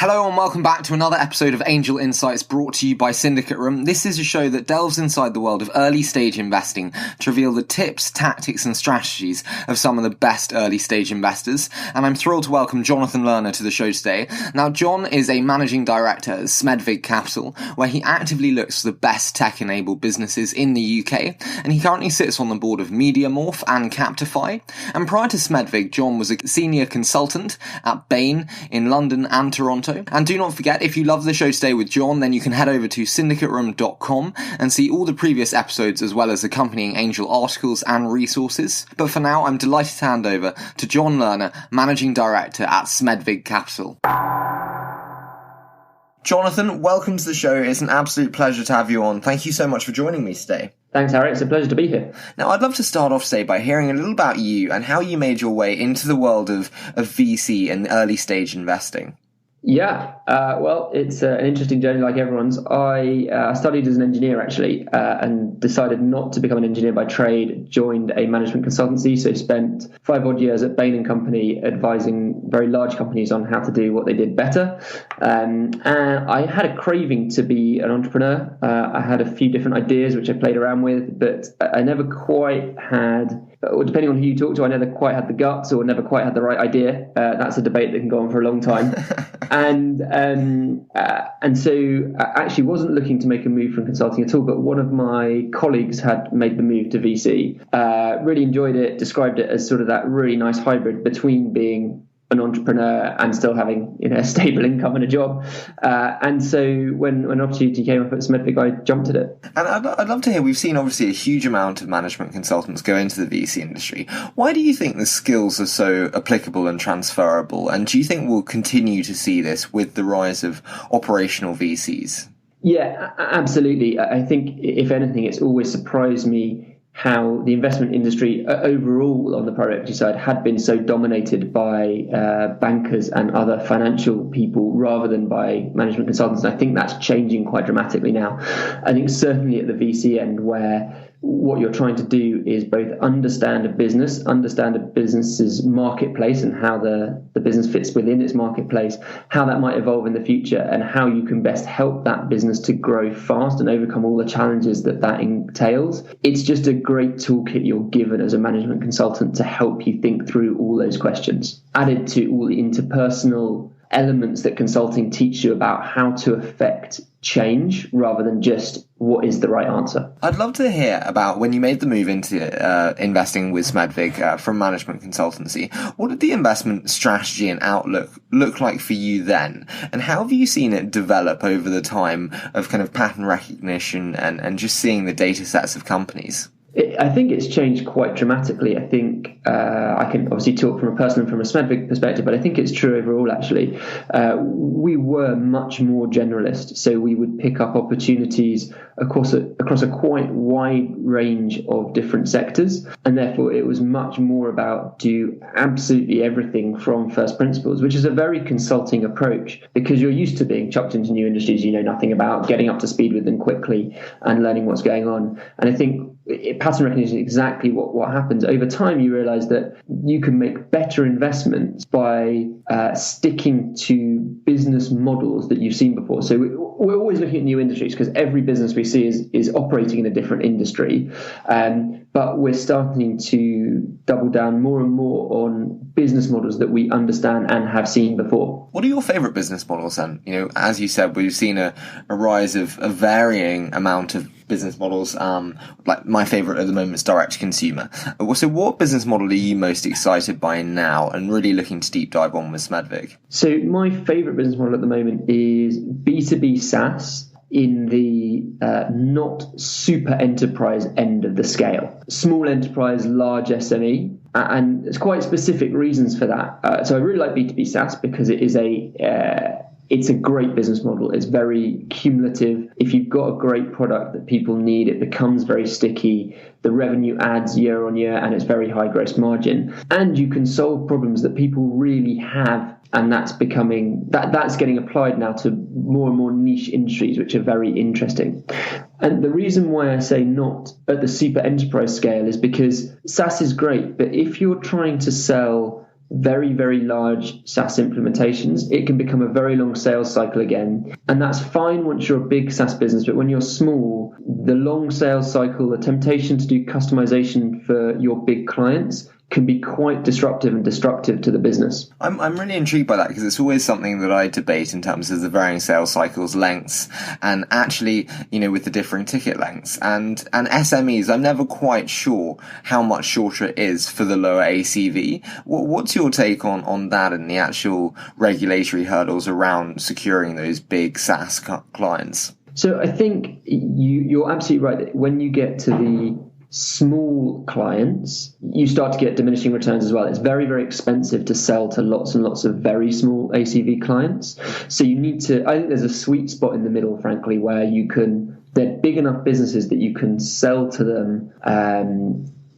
Hello and welcome back to another episode of Angel Insights brought to you by SyndicateRoom. This is a show that delves inside the world of early stage investing to reveal the tips, tactics and strategies of some of the best early stage investors. And I'm thrilled to welcome Jon Lerner to the show today. Now, Jon is a Managing Director at Smedvig Capital, where he actively looks for the best tech-enabled businesses in the UK, and he currently sits on the board of Mediamorph and Captify. And prior to Smedvig, Jon was a senior consultant at Bain in London and Toronto. And do not forget, if you love the show today with Jon, then you can head over to syndicateroom.com and see all the previous episodes as well as accompanying Angel articles and resources. But for now, I'm delighted to hand over to Jon Lerner, Managing Director at Smedvig Capital. Jonathan, welcome to the show. It's an absolute pleasure to have you on. Thank you so much for joining me today. Thanks, Harry. It's a pleasure to be here. Now, I'd love to start off today by hearing a little about you and how you made your way into the world of VC and early stage investing. Yeah, well, it's an interesting journey like everyone's. I studied as an engineer, actually, and decided not to become an engineer by trade, joined a management consultancy, so spent 5 odd years at Bain and Company advising very large companies on how to do what they did better. And I had a craving to be an entrepreneur. I had a few different ideas which I played around with, but I never quite had... or depending on who you talk to, I never quite had the guts or never quite had the right idea. That's a debate that can go on for a long time. And so I actually wasn't looking to make a move from consulting at all, but one of my colleagues had made the move to VC, really enjoyed it, described it as sort of that really nice hybrid between being an entrepreneur and still having, a stable income and a job. And so when an opportunity came up at Smedvig, I jumped at it. And I'd love to hear, we've seen obviously a huge amount of management consultants go into the VC industry. Why do you think the skills are so applicable and transferable? And do you think we'll continue to see this with the rise of operational VCs? Yeah, absolutely. I think, if anything, it's always surprised me how the investment industry overall on the private equity side had been so dominated by bankers and other financial people rather than by management consultants. And I think that's changing quite dramatically now. I think certainly at the VC end, where what you're trying to do is both understand a business's marketplace and how the business fits within its marketplace, how that might evolve in the future, and how you can best help that business to grow fast and overcome all the challenges that entails. It's just a great toolkit you're given as a management consultant to help you think through all those questions, added to all the interpersonal elements that consulting teach you about how to affect change rather than just what is the right answer. I'd love to hear about when you made the move into investing with Smedvig from management consultancy. What did the investment strategy and outlook look like for you then? And how have you seen it develop over the time of kind of pattern recognition and just seeing the data sets of companies? I think it's changed quite dramatically. I think I can obviously talk from a personal and from a Smedvig perspective, but I think it's true overall, actually. We were much more generalist, so we would pick up opportunities across a quite wide range of different sectors, and therefore it was much more about do absolutely everything from first principles, which is a very consulting approach because you're used to being chucked into new industries you know nothing about, getting up to speed with them quickly and learning what's going on. And I think pattern recognition is exactly what happens. Over time, you realize that you can make better investments by sticking to business models that you've seen before. So we're always looking at new industries because every business we see is operating in a different industry. But we're starting to double down more and more on business models that we understand and have seen before. What are your favorite business models then? As you said, we've seen a rise of a varying amount of business models. Like my favorite at the moment is direct to consumer. So what business model are you most excited by now and really looking to deep dive on with Smedvig? So my favorite business model at the moment is B2B SaaS in the not super enterprise end of the scale. Small enterprise, large SME. And there's quite specific reasons for that. So I really like B2B SaaS because it is it's a great business model. It's very cumulative. If you've got a great product that people need, it becomes very sticky. The revenue adds year on year, and it's very high gross margin. And you can solve problems that people really have, and that's getting applied now to more and more niche industries, which are very interesting. And the reason why I say not at the super enterprise scale is because SaaS is great, but if you're trying to sell very, very large SaaS implementations, it can become a very long sales cycle again. And that's fine once you're a big SaaS business, but when you're small, the long sales cycle, the temptation to do customization for your big clients can be quite disruptive and destructive to the business. I'm really intrigued by that, because it's always something that I debate in terms of the varying sales cycles, lengths, and actually, with the differing ticket lengths. And SMEs, I'm never quite sure how much shorter it is for the lower ACV. What's your take on that and the actual regulatory hurdles around securing those big SaaS clients? So I think you're absolutely right that when you get to the small clients, you start to get diminishing returns as well. It's very, very expensive to sell to lots and lots of very small ACV clients. So you need to, I think there's a sweet spot in the middle, frankly, where they're big enough businesses that you can sell to them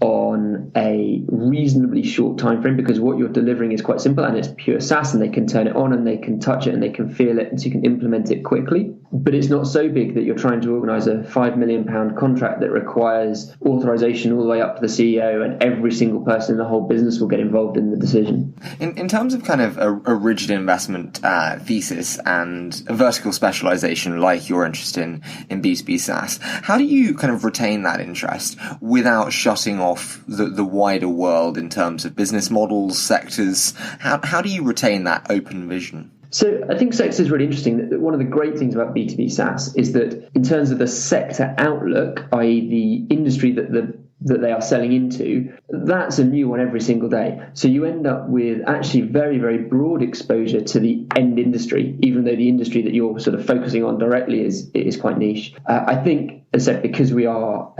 on a reasonably short time frame, because what you're delivering is quite simple and it's pure SaaS, and they can turn it on and they can touch it and they can feel it, and so you can implement it quickly. But it's not so big that you're trying to organise a £5 million contract that requires authorisation all the way up to the CEO, and every single person in the whole business will get involved in the decision. In terms of kind of a rigid investment thesis and a vertical specialisation like you're interested in B2B SaaS, how do you kind of retain that interest without shutting off the wider world in terms of business models, sectors? How do you retain that open vision? So I think sector is really interesting. One of the great things about B2B SaaS is that in terms of the sector outlook, i.e. the industry that they are selling into, that's a new one every single day. So you end up with actually very, very broad exposure to the end industry, even though the industry that you're sort of focusing on directly is quite niche. I think, as I said, because we are,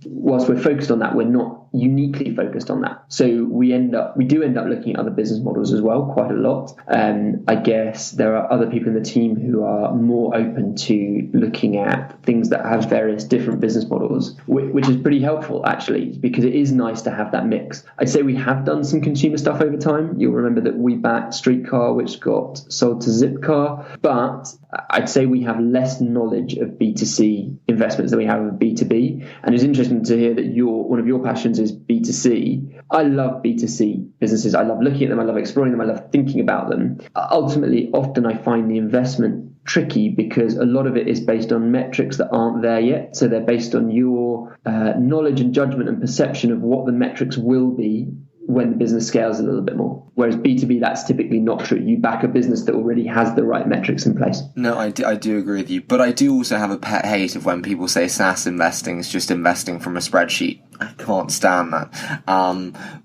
whilst we're focused on that, we're not uniquely focused on that. So we do end up looking at other business models as well, quite a lot. I guess there are other people in the team who are more open to looking at things that have various different business models, which is pretty helpful actually, because it is nice to have that mix. I'd say we have done some consumer stuff over time. You'll remember that we backed Streetcar, which got sold to Zipcar, but I'd say we have less knowledge of B2C investments than we have of B2B. And it's interesting to hear that one of your passions is B2C. I love B2C businesses. I love looking at them. I love exploring them. I love thinking about them. Ultimately, often I find the investment tricky because a lot of it is based on metrics that aren't there yet. So they're based on your knowledge and judgment and perception of what the metrics will be when the business scales a little bit more. Whereas B2B, that's typically not true. You back a business that already has the right metrics in place. No, I do agree with you. But I do also have a pet hate of when people say SaaS investing is just investing from a spreadsheet. I can't stand that.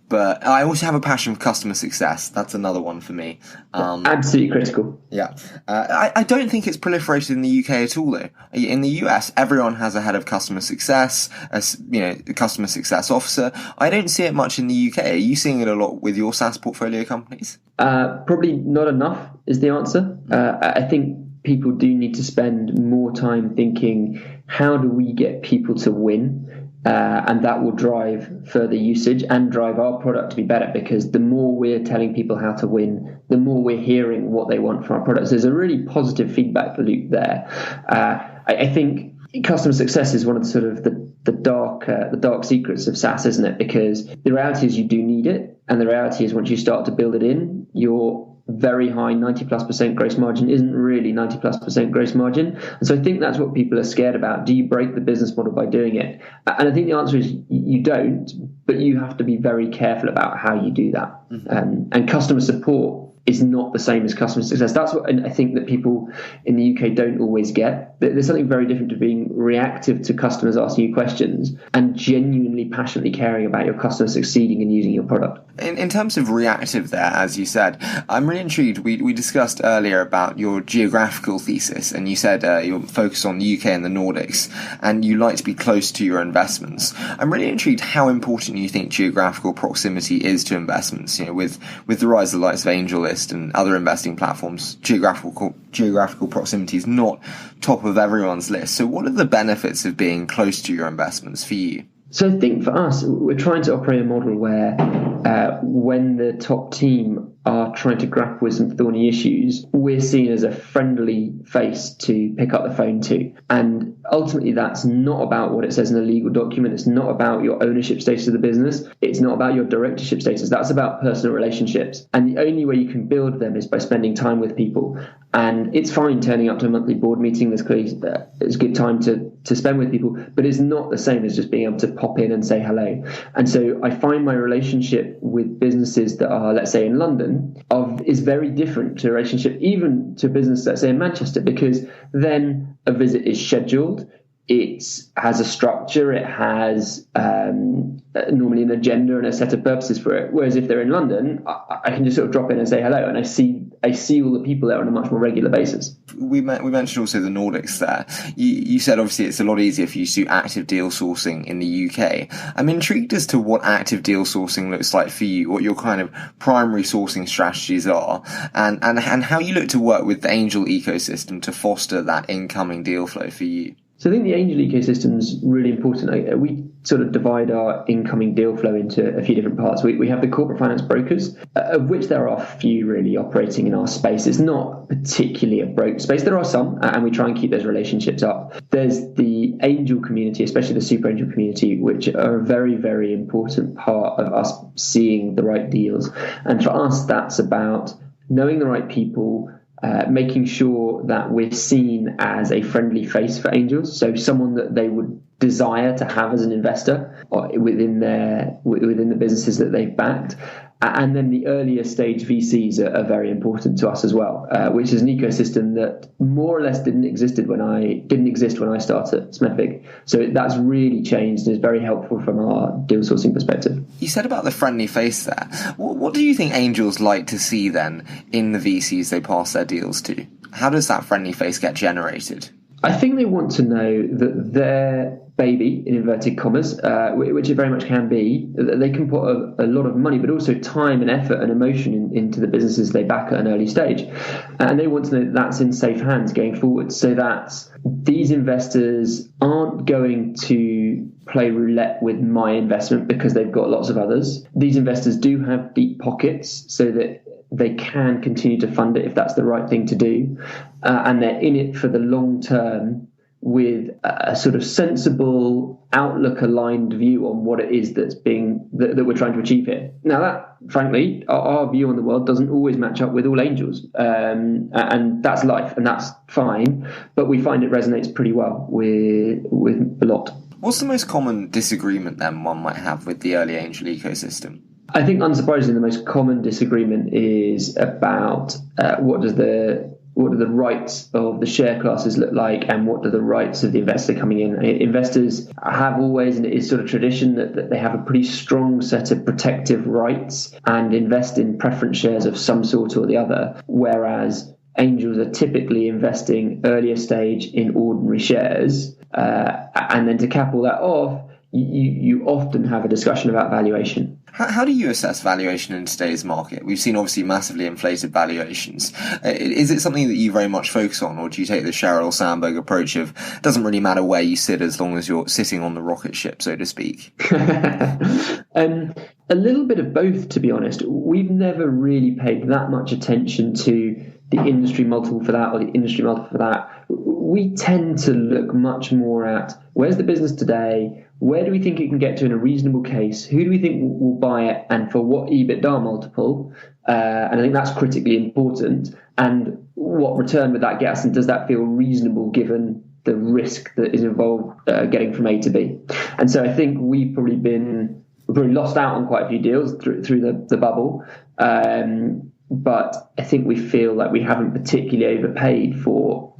But I also have a passion for customer success. That's another one for me. Absolutely critical. Yeah. I don't think it's proliferated in the UK at all, though. In the US, everyone has a head of customer success, a customer success officer. I don't see it much in the UK. Are you seeing it a lot with your SaaS portfolio companies? Probably not enough is the answer. I think people do need to spend more time thinking, how do we get people to win? And that will drive further usage and drive our product to be better, because the more we're telling people how to win, the more we're hearing what they want from our products. There's a really positive feedback loop there. I think customer success is one of the sort of the dark secrets of SaaS, isn't it? Because the reality is you do need it, and the reality is once you start to build it in, your very high 90+% gross margin isn't really 90+% gross margin. And so I think that's what people are scared about. Do you break the business model by doing it? And I think the answer is you don't, but you have to be very careful about how you do that. Mm-hmm. And customer support is not the same as customer success. That's what I think that people in the UK don't always get. There's something very different to being reactive to customers asking you questions and genuinely, passionately caring about your customers succeeding and using your product. In terms of reactive there, as you said, I'm really intrigued. We discussed earlier about your geographical thesis, and you said you're focused on the UK and the Nordics, and you like to be close to your investments. I'm really intrigued how important you think geographical proximity is to investments. With the rise of the likes of AngelList and other investing platforms, geographical proximity is not top of everyone's list. So what are the benefits of being close to your investments for you? So I think for us, we're trying to operate a model where when the top team are trying to grapple with some thorny issues, we're seen as a friendly face to pick up the phone to. And ultimately, that's not about what it says in a legal document. It's not about your ownership status of the business. It's not about your directorship status. That's about personal relationships. And the only way you can build them is by spending time with people. And it's fine turning up to a monthly board meeting. There's clearly it's a good time to spend with people, but it's not the same as just being able to pop in and say hello. And so I find my relationship with businesses that are, let's say, in London, is very different to a relationship even to a business, let's say, in Manchester, because then a visit is scheduled. It has a structure. It has normally an agenda and a set of purposes for it. Whereas if they're in London, I can just sort of drop in and say hello, and I see all the people there on a much more regular basis. We mentioned also the Nordics there. You said obviously it's a lot easier for you to do active deal sourcing in the UK. I'm intrigued as to what active deal sourcing looks like for you, what your kind of primary sourcing strategies are, and how you look to work with the angel ecosystem to foster that incoming deal flow for you. So I think the angel ecosystem is really important. We sort of divide our incoming deal flow into a few different parts. We have the corporate finance brokers, of which there are few really operating in our space. It's not particularly a broker space. There are some, and we try and keep those relationships up. There's the angel community, especially the super angel community, which are a very, very important part of us seeing the right deals. And for us, that's about knowing the right people, making sure that we're seen as a friendly face for angels, so someone that they would desire to have as an investor within the businesses that they've backed. And then the earlier stage VCs are very important to us as well, which is an ecosystem that more or less didn't exist when I started at Smedvig. So that's really changed and is very helpful from our deal sourcing perspective. You said about the friendly face there. What do you think angels like to see then in the VCs they pass their deals to? How does that friendly face get generated? I think they want to know that their baby, in inverted commas, which it very much can be, that they can put a lot of money, but also time and effort and emotion into the businesses they back at an early stage. And they want to know that that's in safe hands going forward, so that these investors aren't going to play roulette with my investment because they've got lots of others. These investors do have deep pockets so that they can continue to fund it if that's the right thing to do. And they're in it for the long term with a sort of sensible outlook-aligned view on what it is that we're trying to achieve here. Now, that, frankly, our view on the world doesn't always match up with all angels. And that's life, and that's fine. But we find it resonates pretty well with a lot. What's the most common disagreement, then, one might have with the early angel ecosystem? I think, unsurprisingly, the most common disagreement is about what do the rights of the share classes look like, and what do the rights of the investor coming in. Investors have always, and it is sort of tradition, that they have a pretty strong set of protective rights and invest in preference shares of some sort or the other, whereas angels are typically investing earlier stage in ordinary shares. And then to cap all that off, you often have a discussion about valuation. How do you assess valuation in today's market? We've seen obviously massively inflated valuations. Is it something that you very much focus on, or do you take the Sheryl Sandberg approach of doesn't really matter where you sit as long as you're sitting on the rocket ship, so to speak? A little bit of both, to be honest. We've never really paid that much attention to the industry multiple for that or the industry multiple for that. We tend to look much more at where's the business today, where do we think it can get to in a reasonable case, who do we think will buy it, and for what EBITDA multiple, and I think that's critically important, and what return would that get us, and does that feel reasonable given the risk that is involved getting from A to B. And so I think we've probably lost out on quite a few deals through the bubble, but I think we feel like we haven't particularly overpaid for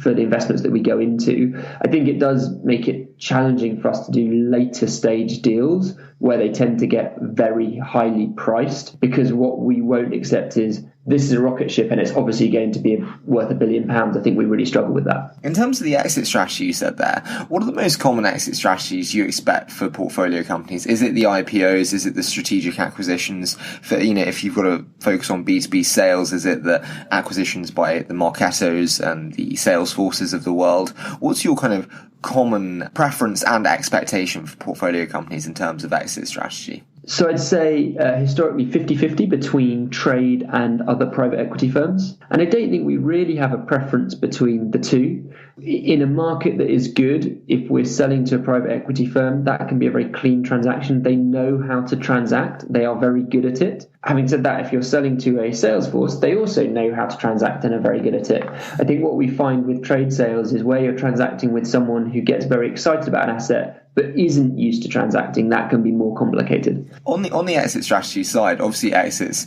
the investments that we go into. I think it does make it challenging for us to do later stage deals where they tend to get very highly priced, because what we won't accept is this is a rocket ship and it's obviously going to be worth £1 billion. I think we really struggle with that. In terms of the exit strategy you said there, what are the most common exit strategies you expect for portfolio companies? Is it the IPOs? Is it the strategic acquisitions? For, if you've got to focus on B2B sales, is it the acquisitions by the Marketos and the Salesforces of the world? What's your kind of common preference and expectation for portfolio companies in terms of exit strategy? So I'd say historically 50-50 between trade and other private equity firms. And I don't think we really have a preference between the two. In a market that is good, if we're selling to a private equity firm, that can be a very clean transaction. They know how to transact. They are very good at it. Having said that, if you're selling to a sales force, they also know how to transact and are very good at it. I think what we find with trade sales is where you're transacting with someone who gets very excited about an asset but isn't used to transacting, that can be more complicated. On the exit strategy side, obviously exits,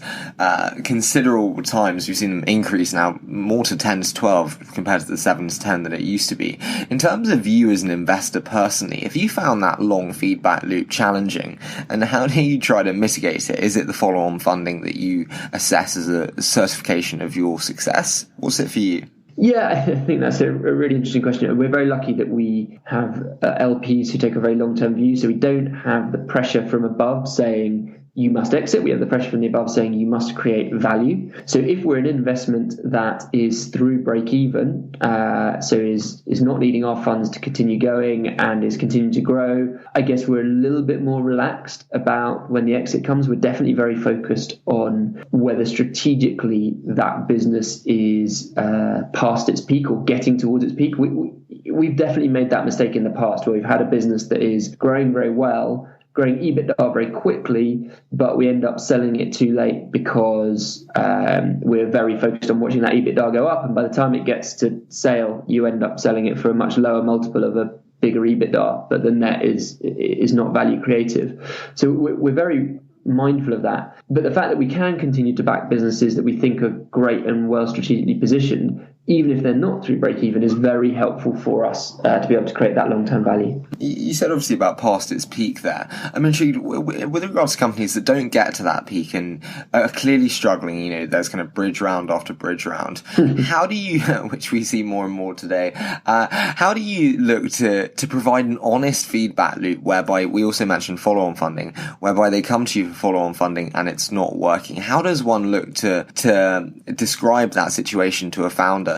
considerable times we've seen them increase now more to 10 to 12 compared to the 7 to 10 that it used to be. In terms of you as an investor personally, if you found that long feedback loop challenging, and how do you try to mitigate it? Is it the follow-on funding that you assess as a certification of your success? What's it for you? Yeah, I think that's a really interesting question. We're very lucky that we have LPs who take a very long-term view, so we don't have the pressure from above saying you must exit. We have the pressure from the above saying you must create value. So if we're an investment that is through break even, so is not needing our funds to continue going and is continuing to grow, I guess we're a little bit more relaxed about when the exit comes. We're definitely very focused on whether strategically that business is past its peak or getting towards its peak. We've definitely made that mistake in the past where we've had a business that is growing very well, growing EBITDA very quickly, but we end up selling it too late because we're very focused on watching that EBITDA go up. And by the time it gets to sale, you end up selling it for a much lower multiple of a bigger EBITDA, but the net is not value creative. So we're very mindful of that. But the fact that we can continue to back businesses that we think are great and well strategically positioned, even if they're not through break even, is very helpful for us to be able to create that long-term value. You said obviously about past its peak there. I'm intrigued with regards to companies that don't get to that peak and are clearly struggling. There's kind of bridge round after bridge round. How do you, which we see more and more today, how do you look to provide an honest feedback loop whereby we also mentioned follow-on funding, whereby they come to you for follow-on funding and it's not working? How does one look to describe that situation to a founder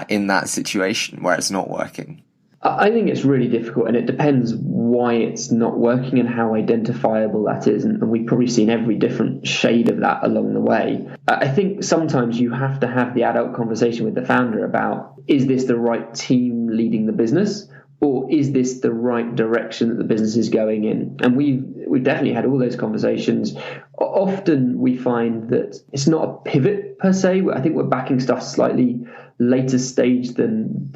in that situation where it's not working? I think it's really difficult, and it depends why it's not working and how identifiable that is. And we've probably seen every different shade of that along the way. I think sometimes you have to have the adult conversation with the founder about, is this the right team leading the business? Or is this the right direction that the business is going in? And we've definitely had all those conversations. Often we find that it's not a pivot per se. I think we're backing stuff slightly later stage than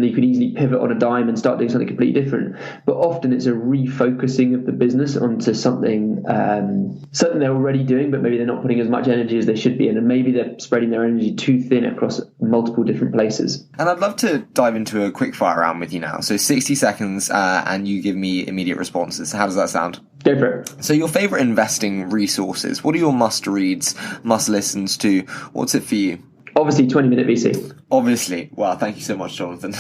you could easily pivot on a dime and start doing something completely different. But often it's a refocusing of the business onto something they're already doing, but maybe they're not putting as much energy as they should be in, and maybe they're spreading their energy too thin across multiple different places. And I'd love to dive into a quick fire round with you now. So 60 seconds and you give me immediate responses. How does that sound? Go for it. So your favorite investing resources. What are your must-reads, must-listens to? What's it for you? Obviously, 20-minute VC. Obviously. Wow, thank you so much, Jonathan.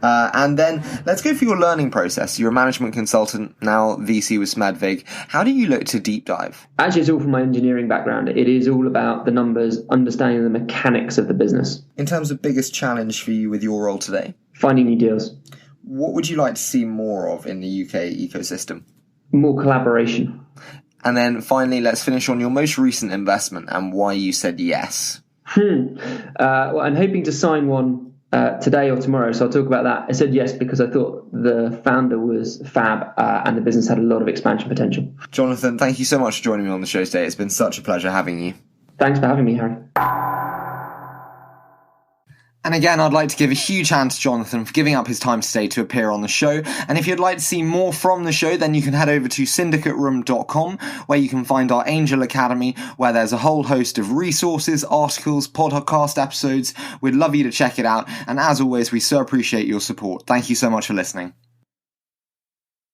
And then let's go for your learning process. You're a management consultant, now VC with Smedvig. How do you look to deep dive? Actually, it's all from my engineering background. It is all about the numbers, understanding the mechanics of the business. In terms of biggest challenge for you with your role today? Finding new deals. What would you like to see more of in the UK ecosystem? More collaboration. And then finally, let's finish on your most recent investment and why you said yes. Well, I'm hoping to sign one today or tomorrow, so I'll talk about that. I said yes because I thought the founder was fab and the business had a lot of expansion potential. Jonathan, thank you so much for joining me on the show today. It's been such a pleasure having you. Thanks for having me, Harry. And again, I'd like to give a huge hand to Jonathan for giving up his time today to appear on the show. And if you'd like to see more from the show, then you can head over to SyndicateRoom.com, where you can find our Angel Academy, where there's a whole host of resources, articles, podcast episodes. We'd love you to check it out. And as always, we so appreciate your support. Thank you so much for listening.